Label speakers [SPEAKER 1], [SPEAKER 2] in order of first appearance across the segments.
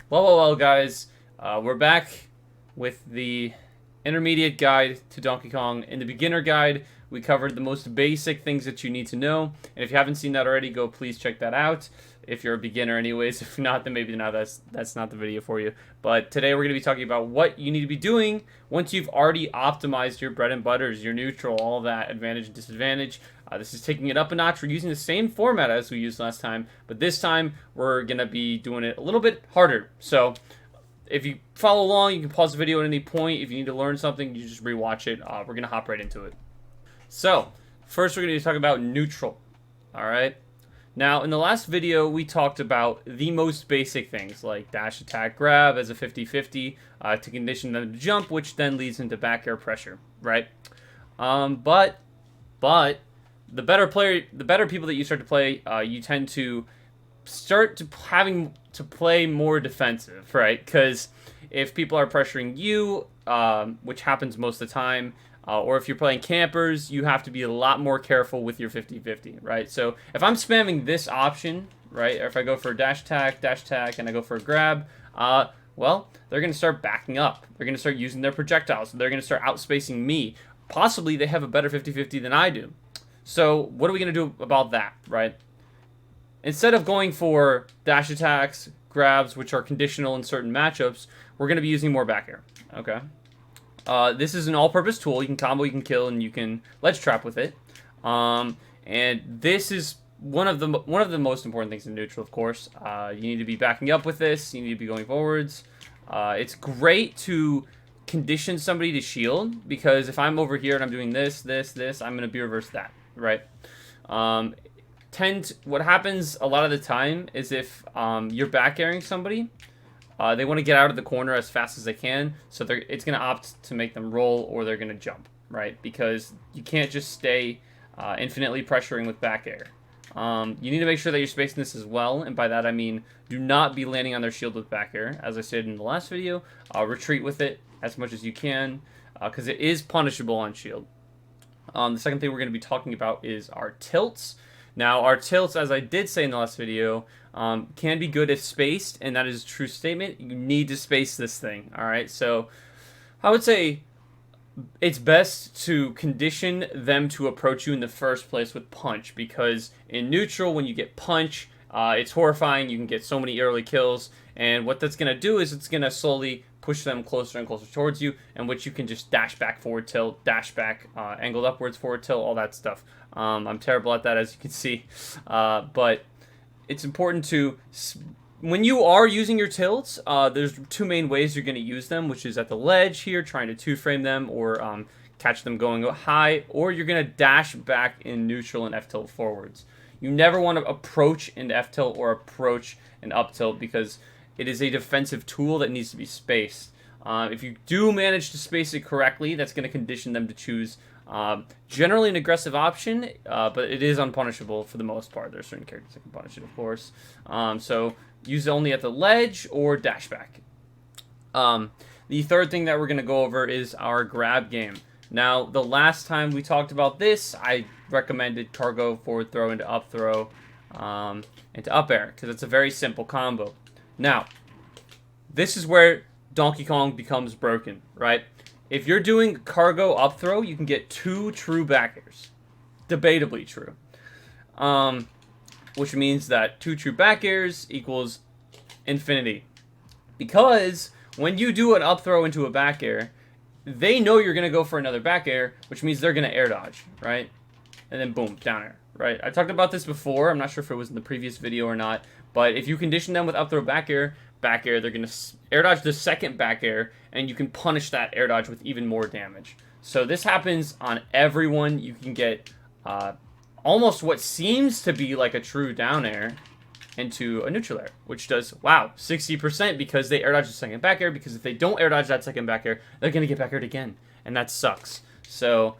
[SPEAKER 1] Well, guys. We're back with the intermediate guide to Donkey Kong. In the beginner guide, we covered the most basic things that you need to know. And if you haven't seen that already, go please check that out. If you're a beginner anyways. If not, then maybe not. That's not the video for you. But today we're going to be talking about what you need to be doing once you've already optimized your bread and butters, your neutral, all that advantage and disadvantage. This is taking it up a notch. We're using the same format as we used last time, but this time we're going to be doing it a little bit harder. So if you follow along, you can pause the video at any point. If you need to learn something, you just rewatch it. We're going to hop right into it. So first we're going to talk about neutral. All right. Now, in the last video, we talked about the most basic things like dash, attack, grab as a 50-50 to condition them to jump, which then leads into back air pressure, right? But the better people that you start to play, you tend to start to having to play more defensive, right? Because if people are pressuring you, which happens most of the time, or if you're playing campers, you have to be a lot more careful with your 50-50, right? So if I'm spamming this option, right, or if I go for a dash attack, and I go for a grab, well, they're going to start backing up. They're going to start using their projectiles. They're going to start outspacing me. Possibly they have a better 50-50 than I do. So what are we going to do about that, right? Instead of going for dash attacks, grabs, which are conditional in certain matchups, we're going to be using more back air, okay? This is an all-purpose tool. You can combo, you can kill, and you can ledge trap with it. And this is one of the most important things in neutral, of course. You need to be backing up with this. You need to be going forwards. It's great to condition somebody to shield, because if I'm over here and I'm doing this, I'm going to be reverse that, right? What happens a lot of the time is if you're back airing somebody, they want to get out of the corner as fast as they can, so it's going to opt to make them roll, or they're going to jump, right? Because you can't just stay infinitely pressuring with back air. You need to make sure that you're spacing this as well, and by that I mean do not be landing on their shield with back air. As I said in the last video, retreat with it as much as you can, because it is punishable on shield. The second thing we're going to be talking about is our tilts. Now, our tilts, as I did say in the last video, can be good if spaced, and that is a true statement. You need to space this thing, all right? So I would say it's best to condition them to approach you in the first place with punch, because in neutral, when you get punch, it's horrifying. You can get so many early kills, and what that's going to do is it's going to slowly push them closer and closer towards you, and which you can just dash back, forward tilt, dash back, angled upwards, forward tilt, all that stuff. I'm terrible at that, as you can see, but it's important to, when you are using your tilts, there's two main ways you're going to use them, which is at the ledge here, trying to two-frame them, or catch them going high, or you're going to dash back in neutral and F-tilt forwards. You never want to approach into F-tilt or approach an up-tilt, because it is a defensive tool that needs to be spaced. If you do manage to space it correctly, that's going to condition them to choose generally an aggressive option, but it is unpunishable for the most part. There are certain characters that can punish it, of course. So use it only at the ledge or dash back. The third thing that we're going to go over is our grab game. Now, the last time we talked about this, I recommended cargo, forward throw, into up throw, into up air, because it's a very simple combo. Now, this is where Donkey Kong becomes broken, right? If you're doing cargo up throw, you can get 2 true back airs. Debatably true. Which means that 2 true back airs equals infinity. Because when you do an up throw into a back air, they know you're going to go for another back air, which means they're going to air dodge, right? And then boom, down air, right? I talked about this before. I'm not sure if it was in the previous video or not. But if you condition them with up throw back air, they're going to air dodge the second back air, and you can punish that air dodge with even more damage. So this happens on everyone. You can get almost what seems to be like a true down air into a neutral air, which does, wow, 60%, because they air dodge the second back air, because if they don't air dodge that second back air, they're going to get back aired again, and that sucks. So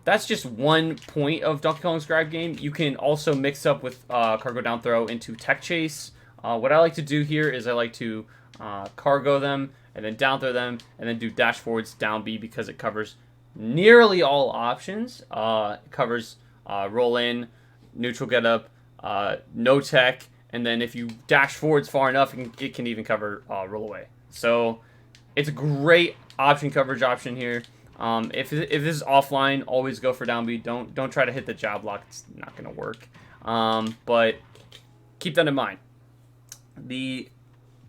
[SPEAKER 1] that's just one point of Donkey Kong's grab game. You can also mix up with cargo down throw into tech chase. What I like to do here is I like to cargo them, and then down throw them, and then do dash forwards down B, because it covers nearly all options. It covers roll in, neutral get up, no tech, and then if you dash forwards far enough, it can even cover roll away. So it's a great coverage option here. If this is offline, always go for down B. Don't try to hit the jab lock. It's not going to work. But keep that in mind. The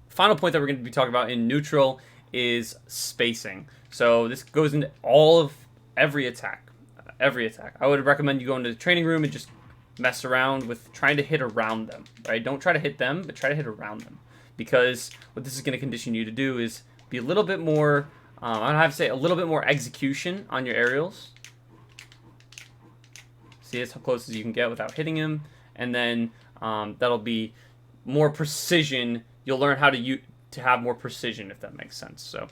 [SPEAKER 1] final point that we're going to be talking about in neutral is spacing. So this goes into every attack. I would recommend you go into the training room and just mess around with trying to hit around them, right? Don't try to hit them, but try to hit around them. Because what this is going to condition you to do is be a little bit more, I have to say, a little bit more execution on your aerials. See, as close as you can get without hitting him. And then that'll be more precision. You'll learn how to have more precision, if that makes sense. So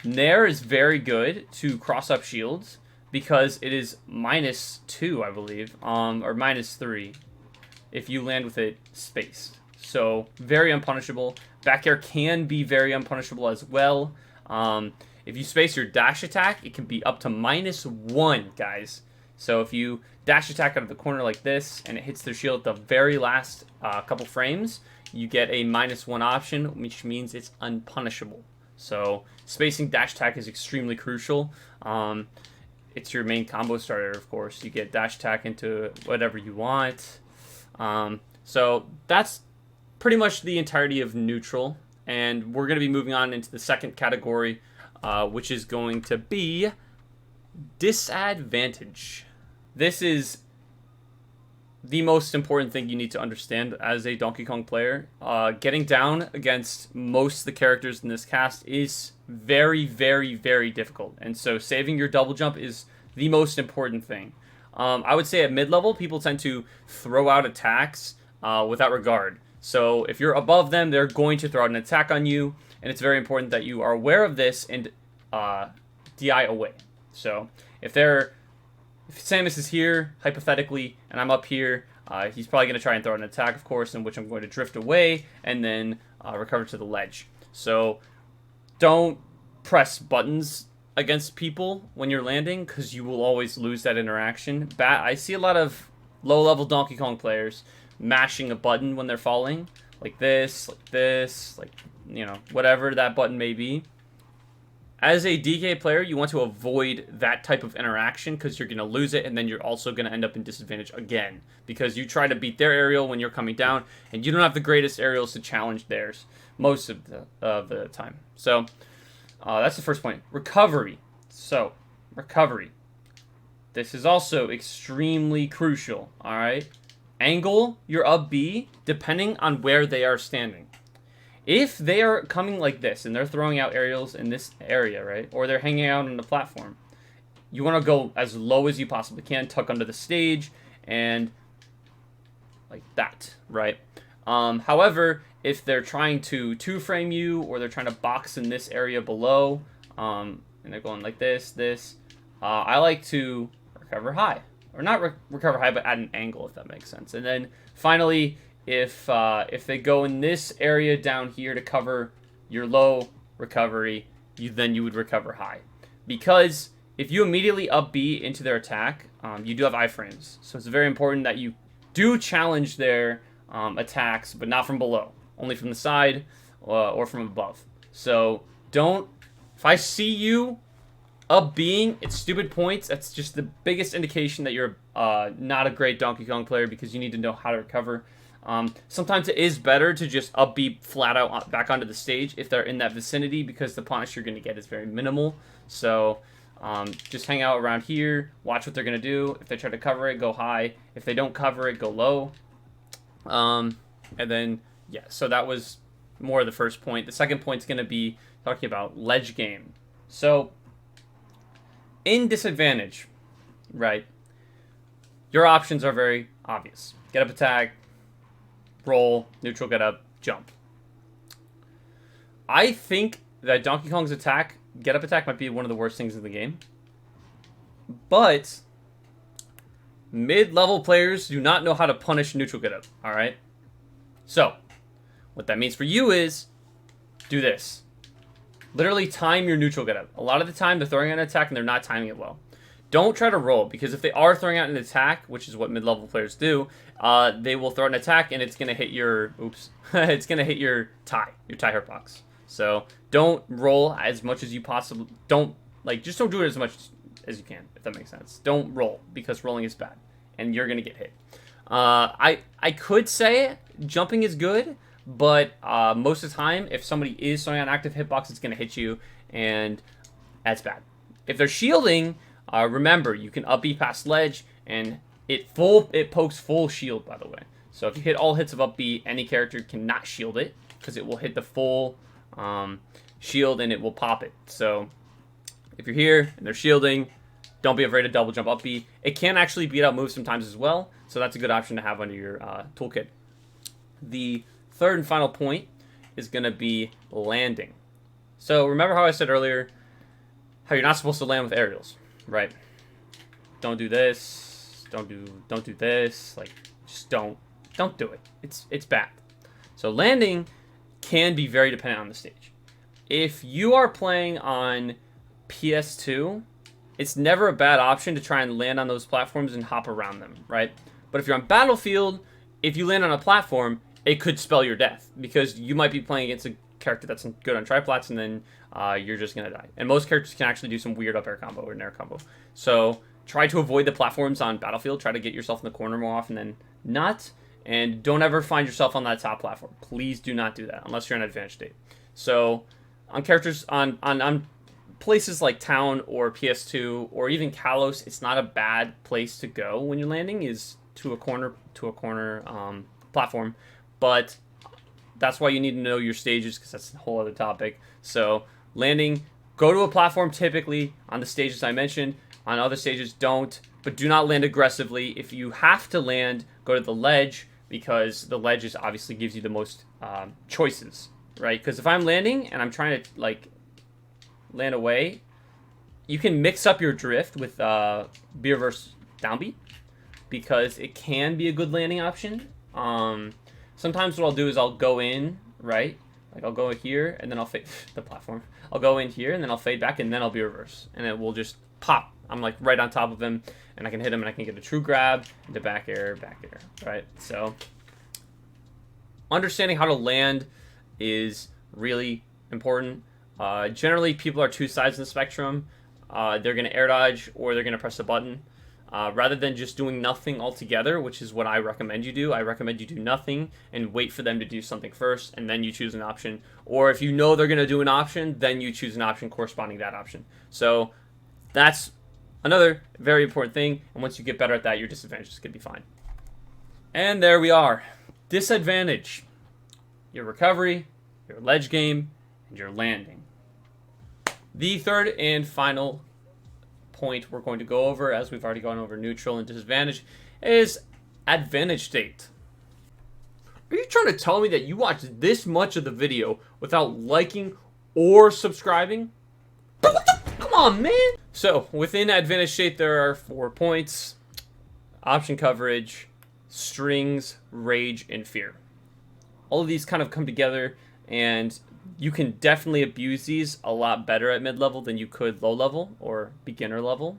[SPEAKER 1] Nair is very good to cross up shields because it is -2, I believe, or -3 if you land with it spaced. So very unpunishable. Back air can be very unpunishable as well. If you space your dash attack, it can be up to -1, guys. So if you dash attack out of the corner like this and it hits their shield at the very last couple frames, you get a -1 option, which means it's unpunishable. So spacing dash attack is extremely crucial. It's your main combo starter, of course. You get dash attack into whatever you want. So that's pretty much the entirety of neutral. And we're going to be moving on into the second category, which is going to be disadvantage. This is the most important thing you need to understand as a Donkey Kong player. Getting down against most of the characters in this cast is very, very, very difficult. And so saving your double jump is the most important thing. I would say at mid-level, people tend to throw out attacks without regard. So if you're above them, they're going to throw out an attack on you. And it's very important that you are aware of this and DI away. So if Samus is here, hypothetically, and I'm up here, he's probably going to try and throw an attack, of course, in which I'm going to drift away and then recover to the ledge. So don't press buttons against people when you're landing because you will always lose that interaction. I see a lot of low-level Donkey Kong players mashing a button when they're falling, like this, like, you know, whatever that button may be. As a DK player, you want to avoid that type of interaction because you're going to lose it, and then you're also going to end up in disadvantage again because you try to beat their aerial when you're coming down, and you don't have the greatest aerials to challenge theirs most of the time. So that's the first point. Recovery. So recovery. This is also extremely crucial. All right. Angle your up B depending on where they are standing. If they are coming like this and they're throwing out aerials in this area, right, or they're hanging out on the platform, you want to go as low as you possibly can, tuck under the stage, and like that, right? However, if they're trying to two-frame you or they're trying to box in this area below, and they're going like this, I like to recover high. Or not recover high, but at an angle, if that makes sense. And then finally, if they go in this area down here to cover your low recovery, then you would recover high. Because if you immediately up B into their attack, you do have iframes. So it's very important that you do challenge their attacks, but not from below. Only from the side or from above. So if I see you up being, it's stupid points. That's just the biggest indication that you're not a great Donkey Kong player because you need to know how to recover. Sometimes it is better to just up B flat out back onto the stage if they're in that vicinity because the punish you're going to get is very minimal. So just hang out around here, watch what they're going to do. If they try to cover it, go high. If they don't cover it, go low. And then, yeah, so that was more of the first point. The second point is going to be talking about ledge game. So in disadvantage, right, your options are very obvious. Get up attack, roll, neutral get up, jump. I think that Donkey Kong's get up attack might be one of the worst things in the game. But mid-level players do not know how to punish neutral get up, alright? So, what that means for you is do this. Literally time your neutral get up. A lot of the time they're throwing an attack and they're not timing it well. don't try to roll, because if they are throwing out an attack, which is what mid-level players do, they will throw an attack and it's going to hit your, it's going to hit your tie hurt box. So don't roll as much as you possibly, just don't do it as much as you can, if that makes sense. Don't roll, because rolling is bad and you're going to get hit. I could say jumping is good, but most of the time, if somebody is throwing out an active hitbox, it's going to hit you, and that's bad. If they're shielding, remember, you can up B past ledge, and it pokes full shield, by the way. So if you hit all hits of up B, any character cannot shield it, because it will hit the full shield and it will pop it. So if you're here and they're shielding, don't be afraid to double jump up B. It can actually beat out moves sometimes as well, so that's a good option to have under your toolkit. The third and final point is going to be landing. So remember how I said earlier how you're not supposed to land with aerials, right? Don't do this. Don't do this. Like, just don't do it. It's bad. So landing can be very dependent on the stage. If you are playing on PS2, it's never a bad option to try and land on those platforms and hop around them, right? But if you're on Battlefield, if you land on a platform, it could spell your death, because you might be playing against a character that's good on triplats, and then you're just going to die. And most characters can actually do some weird up air combo or an air combo. So try to avoid the platforms on Battlefield. Try to get yourself in the corner more often than not. And don't ever find yourself on that top platform. Please do not do that unless you're in advantage state. So on characters on places like Town or PS2 or even Kalos, it's not a bad place to go when you're landing, is to a corner platform. But that's why you need to know your stages, because that's a whole other topic. So landing, go to a platform typically on the stages I mentioned. On other stages, don't. But do not land aggressively. If you have to land, go to the ledge, because the ledge obviously gives you the most choices, right? Because if I'm landing and I'm trying to land away, you can mix up your drift with B reverse down B, because it can be a good landing option. Sometimes what I'll do is I'll go in, right? Like I'll go here and then I'll fade the platform. I'll go in here and then I'll fade back and then I'll be reverse, and it will just pop. I'm like right on top of him, and I can hit him and I can get a true grab into back air, right? So understanding how to land is really important. Generally, people are two sides in the spectrum. They're going to air dodge or they're going to press the button. Rather than just doing nothing altogether, which is what I recommend you do. I recommend you do nothing and wait for them to do something first, and then you choose an option. Or if you know they're going to do an option, then you choose an option corresponding to that option. So that's another very important thing, and once you get better at that, your disadvantages could be fine. And there we are. Disadvantage: your recovery, your ledge game, and your landing. The third and final point we're going to go over, as we've already gone over neutral and disadvantage, is advantage state. Are you trying to tell me that you watched this much of the video without liking or subscribing? Come on, man! So, within advantage state, there are 4 points: option coverage, strings, rage, and fear. All of these kind of come together, and you can definitely abuse these a lot better at mid-level than you could low-level or beginner level,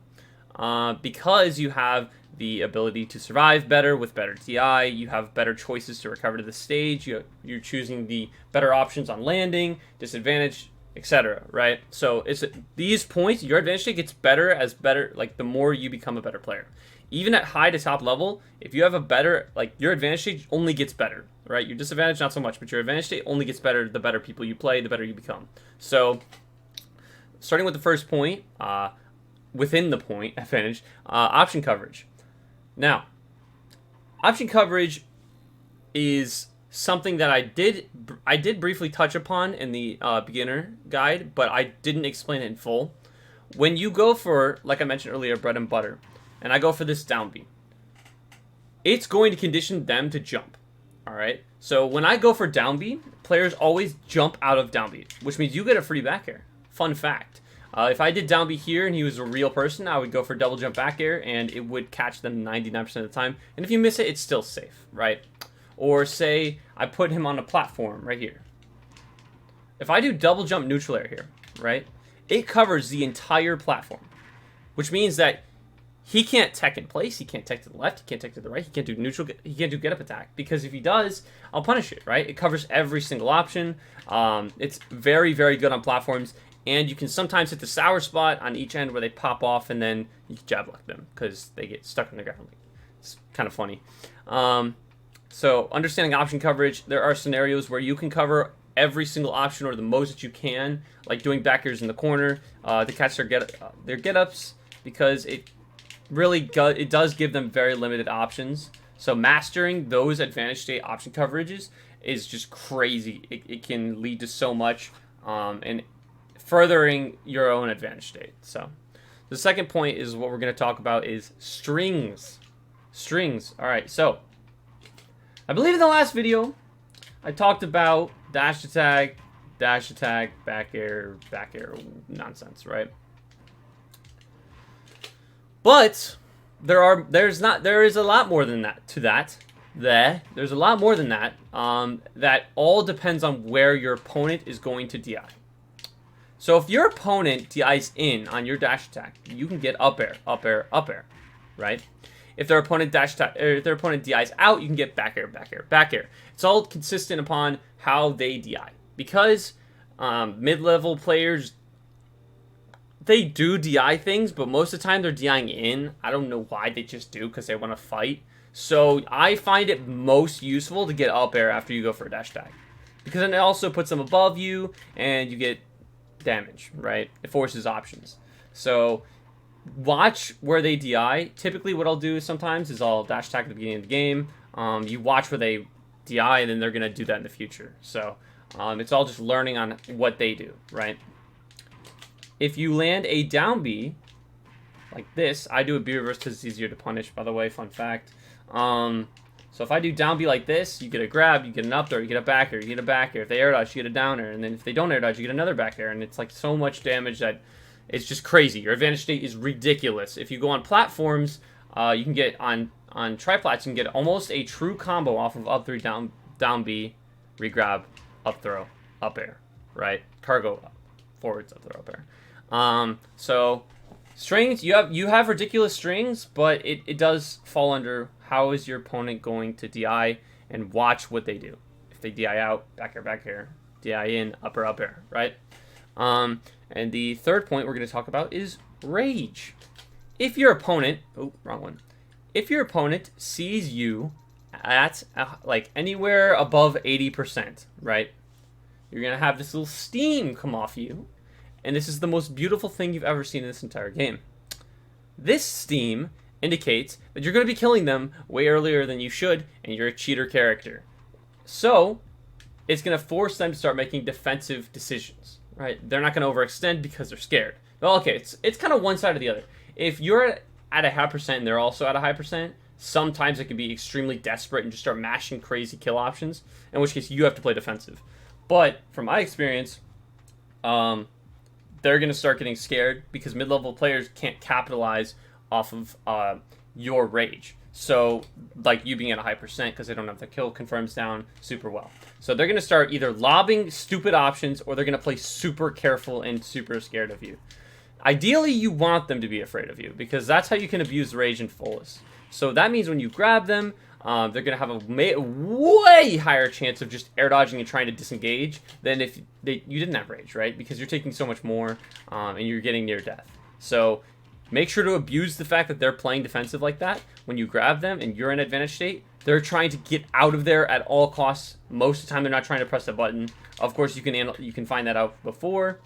[SPEAKER 1] because you have the ability to survive better with better TI, you have better choices to recover to the stage, you're choosing the better options on landing, disadvantage, etc., right? So it's these points, your advantage state gets better like the more you become a better player. Even at high to top level, if you have a better, like, your advantage state only gets better, right? Your disadvantage, not so much, but your advantage state only gets better the better people you play, the better you become. So, starting with the first point, within the point advantage, option coverage. Now, option coverage is something that I did briefly touch upon in the beginner guide, but I didn't explain it in full. When you go for, like I mentioned earlier, bread and butter, and I go for this down B, it's going to condition them to jump. All right. So when I go for down B, players always jump out of down B, which means you get a free back air. Fun fact. If I did down B here and he was a real person, I would go for double jump back air and it would catch them 99% of the time. And if you miss it, it's still safe, right? Or say I put him on a platform right here. If I do double jump neutral air here, right, it covers the entire platform, which means that he can't tech in place. He can't tech to the left. He can't tech to the right. He can't do neutral. He can't do get up attack, because if he does, I'll punish it. Right? It covers every single option. It's very, very good on platforms, and you can sometimes hit the sour spot on each end where they pop off, and then you can jab lock them because they get stuck in the ground. It's kind of funny. So understanding option coverage, there are scenarios where you can cover every single option or the most that you can, like doing back airs in the corner to catch their get-ups, because it really it does give them very limited options. So mastering those advantage state option coverages is just crazy. It can lead to so much and furthering your own advantage state. So the second point is what we're going to talk about is strings. Strings. All right, so I believe in the last video I talked about dash attack, back air nonsense, right? But there is a lot more than that to that. There's a lot more than that. That all depends on where your opponent is going to DI. So if your opponent DIs in on your dash attack, you can get up air, right? If their opponent DIs out, you can get back air. It's all consistent upon how they DI. Because mid-level players, they do DI things, but most of the time they're DIing in. I don't know why, they just do, because they want to fight. So I find it most useful to get up air after you go for a dash attack, because then it also puts them above you, and you get damage, right? It forces options. So watch where they DI. Typically what I'll do sometimes is I'll dash attack at the beginning of the game. You watch where they DI, and then they're going to do that in the future. So it's all just learning on what they do, right? If you land a down B like this, I do a B reverse because it's easier to punish, by the way, fun fact. So if I do down B like this, you get a grab, you get an up throw, you get a back air, you get a back air. If they air dodge, you get a down air. And then if they don't air dodge, you get another back air. And it's like so much damage that it's just crazy. Your advantage state is ridiculous. If you go on platforms, you can get on triplats, you can get almost a true combo off of up 3, down B, regrab, up throw, up air, right? Cargo forwards, up throw, up air. So strings, you have ridiculous strings, but it does fall under how is your opponent going to DI, and watch what they do. If they DI out, back air, DI in, up air, right? And the third point we're going to talk about is rage. If your opponent, if your opponent sees you at like anywhere above 80%, right? You're going to have this little steam come off you. And this is the most beautiful thing you've ever seen in this entire game. This steam indicates that you're going to be killing them way earlier than you should, and you're a cheater character. So it's going to force them to start making defensive decisions, right? They're not going to overextend because they're scared. Well, okay, it's kind of one side or the other. If you're at a high percent and they're also at a high percent, sometimes it can be extremely desperate and just start mashing crazy kill options, in which case you have to play defensive. But from my experience, they're going to start getting scared because mid-level players can't capitalize off of your rage. So, like you being at a high percent because they don't have the kill confirms down super well. So they're going to start either lobbing stupid options, or they're going to play super careful and super scared of you. Ideally, you want them to be afraid of you, because that's how you can abuse rage in fullest. So that means when you grab them, they're going to have a way higher chance of just air dodging and trying to disengage than if you didn't have rage, right? Because you're taking so much more and you're getting near death. So make sure to abuse the fact that they're playing defensive like that. When you grab them and you're in advantage state, they're trying to get out of there at all costs. Most of the time, they're not trying to press a button. Of course, you can find that out before,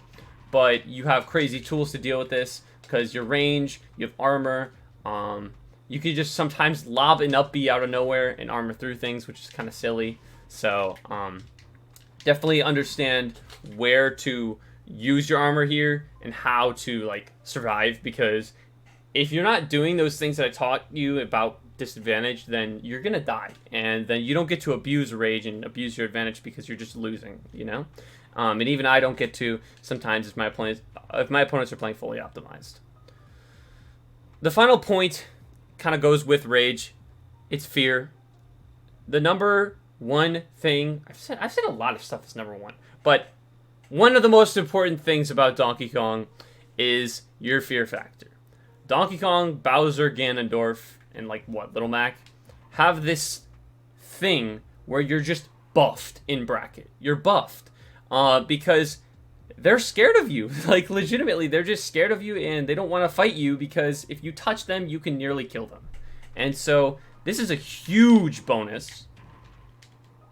[SPEAKER 1] but you have crazy tools to deal with this because your range, you have armor. You could just sometimes lob an up B out of nowhere and armor through things, which is kind of silly. So definitely understand where to use your armor here and how to like survive, because if you're not doing those things that I taught you about disadvantage, then you're gonna die, and then you don't get to abuse rage and abuse your advantage because you're just losing, you know. And even I don't get to sometimes if my opponents are playing fully optimized. The final point kind of goes with rage. It's fear. The number one thing I've said a lot of stuff is number one, but one of the most important things about Donkey Kong is your fear factor. Donkey Kong, Bowser, Ganondorf, and like what, Little Mac have this thing where you're just buffed in bracket. You're buffed because they're scared of you. Like, legitimately, they're just scared of you, and they don't want to fight you because if you touch them, you can nearly kill them. And so this is a huge bonus,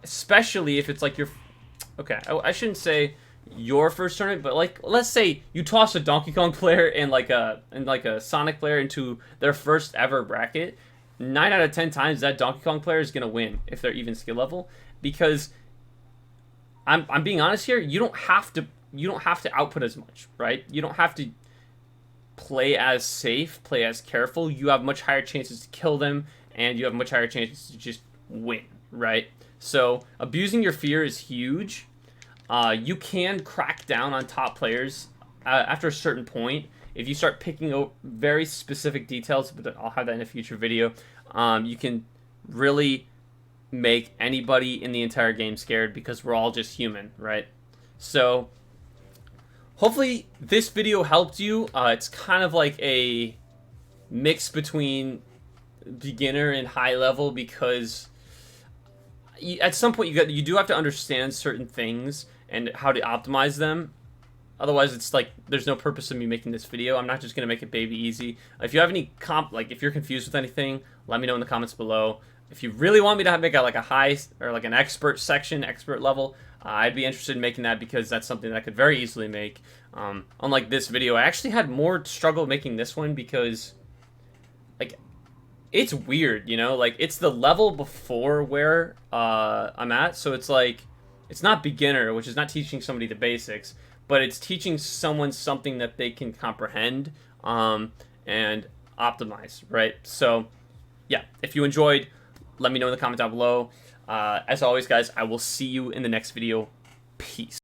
[SPEAKER 1] especially if it's like your... Okay, I shouldn't say your first tournament, but like, let's say you toss a Donkey Kong player and like a Sonic player into their first ever bracket. 9 out of 10 times that Donkey Kong player is gonna win if they're even skill level, because I'm being honest here. You don't have to output as much, right? You don't have to play as safe, play as careful. You have much higher chances to kill them, and you have much higher chances to just win, right? So abusing your fear is huge. You can crack down on top players after a certain point. If you start picking out very specific details, but I'll have that in a future video, you can really make anybody in the entire game scared, because we're all just human, right? So hopefully this video helped you. It's kind of like a mix between beginner and high level, because at some point you do have to understand certain things and how to optimize them. Otherwise, it's like there's no purpose of me making this video. I'm not just gonna make it baby easy. If you have any if you're confused with anything, let me know in the comments below. If you really want me to make like a high or like an expert section, expert level, I'd be interested in making that, because that's something that I could very easily make. Unlike this video, I actually had more struggle making this one because, like, it's weird, you know? Like, it's the level before where I'm at, so it's like, it's not beginner, which is not teaching somebody the basics, but it's teaching someone something that they can comprehend and optimize, right? So, yeah, if you enjoyed, let me know in the comments down below. As always, guys, I will see you in the next video. Peace.